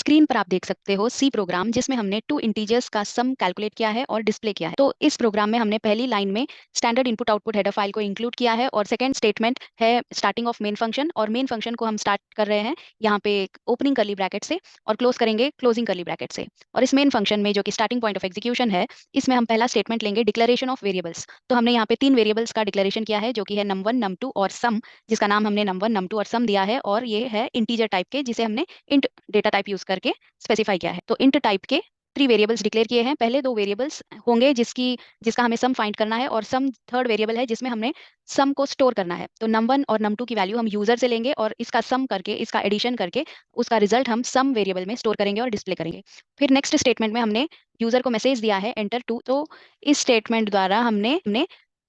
Screen पर आप देख सकते हो सी प्रोग्राम जिसमें हमने टू इंटीजर्स का सम कैलकुलेट किया है और डिस्प्ले किया है। तो इस प्रोग्राम में हमने पहली लाइन में standard input output header file को इंक्लूड किया है और सेकंड स्टेटमेंट है स्टार्टिंग ऑफ मेन फंक्शन, और मेन फंक्शन को हम स्टार्ट कर रहे हैं यहाँ पे ओपनिंग करली ब्रैकेट से और क्लोज करेंगे क्लोजिंग करली ब्रैकेट से। और इस मेन फंक्शन में जो कि स्टार्टिंग पॉइंट ऑफ एग्जीक्यूशन है, इसमें हम पहला स्टेटमेंट लेंगे डिक्लेरेशन ऑफ वेरिएबल्स। तो हमने यहाँ पे 3 वेरिएबल्स का डिक्लेरेशन किया है जो कि है num1 num2 और सम, जिसका नाम हमने num1 num2 और सम दिया है, और ये है इंटीजर टाइप के जिसे हमने इंट डेटा टाइप यूज करके स्पेसिफाई किया है। तो इंट टाइप के 3 वेरिएबल्स डिक्लेयर किए हैं। पहले 2 वेरिएबल्स होंगे जिसका हमें सम फाइंड करना है, और सम थर्ड वेरिएबल है जिसमें हमने सम को स्टोर करना है। तो num1 और num2 की वैल्यू हम यूजर से लेंगे और इसका सम करके, इसका एडिशन करके उसका रिजल्ट हम सम वेरिएबल में स्टोर करेंगे और डिस्प्ले करेंगे। फिर नेक्स्ट स्टेटमेंट में हमने यूजर को मैसेज दिया है एंटर टू। तो इस स्टेटमेंट द्वारा हमने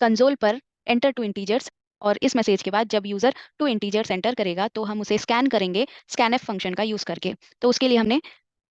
कंसोल पर एंटर टू इंटीजर्स, और इस मैसेज के बाद जब यूजर टू इंटीजर्स एंटर करेगा तो हम उसे स्कैन करेंगे स्कैनएफ फंक्शन का यूज करके। तो उसके लिए हमने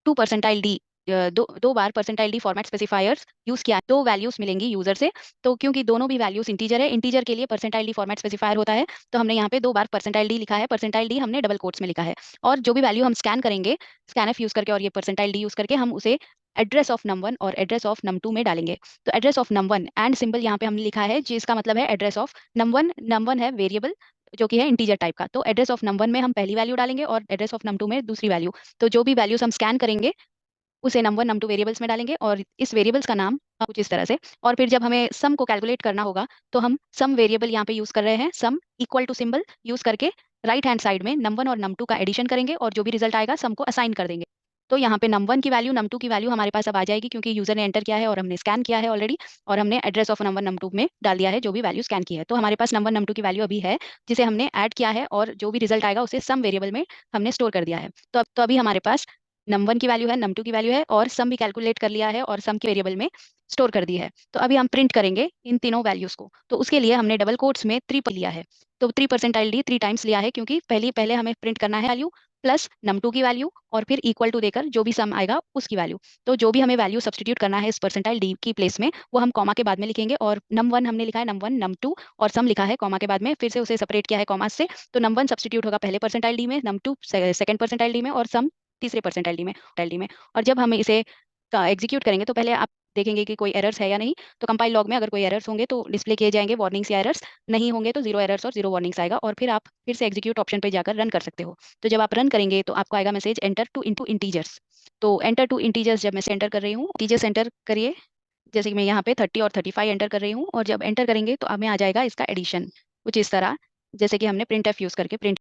2%d दो बार %d फॉर्मेट स्पेसिफायर्स यूज किया। 2 वैल्यूज मिलेंगी यूजर से। तो क्योंकि दोनों भी वैल्यूज इंटीजर है, इंटीजर के लिए %d फॉर्मेट स्पेसिफायर होता है, तो हमने यहाँ पे 2 बार %d लिखा है। %d हमने डबल कोट्स में लिखा है, और जो भी वैल्यू हम स्कैन करेंगे स्कैनएफ यूज करके और ये %d यूज करके हम उसे एड्रेस ऑफ num1 और एड्रेस ऑफ num2 में डालेंगे। तो address of num1 and symbol यहाँ पे हमने लिखा है जिसका मतलब है एड्रेस ऑफ num1। num1 है वेरिएबल जो कि है इंटीजर टाइप का, तो एड्रेस ऑफ num1 में हम पहली वैल्यू डालेंगे और एड्रेस ऑफ num2 में दूसरी वैल्यू। तो जो भी वैल्यूज हम स्कैन करेंगे उसे num1 num2 वेरिएबल्स में डालेंगे, और इस वेरिएबल्स का नाम कुछ इस तरह से। और फिर जब हमें सम को कैलकुलेट करना होगा तो हम सम वेरिएबल यहाँ पे यूज कर रहे हैं, sum equal to symbol use करके राइट हैंड साइड में num1 और num2 का एडिशन करेंगे, और जो भी रिजल्ट आएगा सम को असाइन कर देंगे। तो यहाँ पे num1 की वैल्यू num2 की वैल्यू हमारे पास अब आ जाएगी, क्योंकि यूजर ने एंटर किया है और हमने स्कैन किया है ऑलरेडी, और हमने एड्रेस ऑफ num1 num2 में डाल दिया है जो भी वैल्यू स्कैन की है। तो हमारे पास num1 num2 की वैल्यू अभी है जिसे हमने ऐड किया है, और जो भी रिजल्ट आएगा उसे सम वेरिएबल में हमने स्टोर कर दिया है। तो अभी हमारे पास num1 की वैल्यू है, num2 की वैल्यू है, और सम भी कैलकुलेट कर लिया है और सम के वेरिएबल में स्टोर कर दी है। तो अभी हम प्रिंट करेंगे इन तीनों वैल्यूज को। तो उसके लिए हमने डबल कोट्स में 3 लिया है। तो 3%d 3 टाइम्स लिया है, क्योंकि पहले हमें प्रिंट करना है वैल्यू प्लस num2 की वैल्यू, और फिर इक्वल टू देकर जो भी सम आएगा उसकी वैल्यू। तो जो भी हमें वैल्यू सब्सटीट्यूट करना है इस %d की प्लेस में, वो हम कॉमा के बाद में लिखेंगे। और num1 हमने लिखा है num1 num2 और सम लिखा है कॉमा के बाद में, फिर से उसे सेपरेट किया है कॉमा से। तो num1 सब्सटीट्यूट होगा पहले %d में, num2 सेकंड %d में, और सम तीसरे %d में। और जब हम इसे एग्जीक्यूट करेंगे तो पहले आप देखेंगे कि कोई एरर्स है या नहीं। तो कंपाइल लॉग में अगर कोई एरर्स होंगे तो डिस्प्ले किए जाएंगे वार्निंग्स या एरर्स, नहीं होंगे तो 0 एरर्स और 0 वार्निंग्स आएगा, और फिर आप फिर से एग्जीक्यूट ऑप्शन पे जाकर रन कर सकते हो। तो जब आप रन करेंगे तो आपको आएगा message enter two into integers. तो एंटर टू इंटीजर्स जब मैं एंटर कर रही हूँ, इंटीजर्स एंटर करिए, जैसे कि मैं यहाँ पे 30 और 35 एंटर कर रही हूँ, और जब एंटर करेंगे तो हमें आ जाएगा इसका एडिशन कुछ इस तरह, जैसे कि हमने प्रिंट एफ यूज करके प्रिंट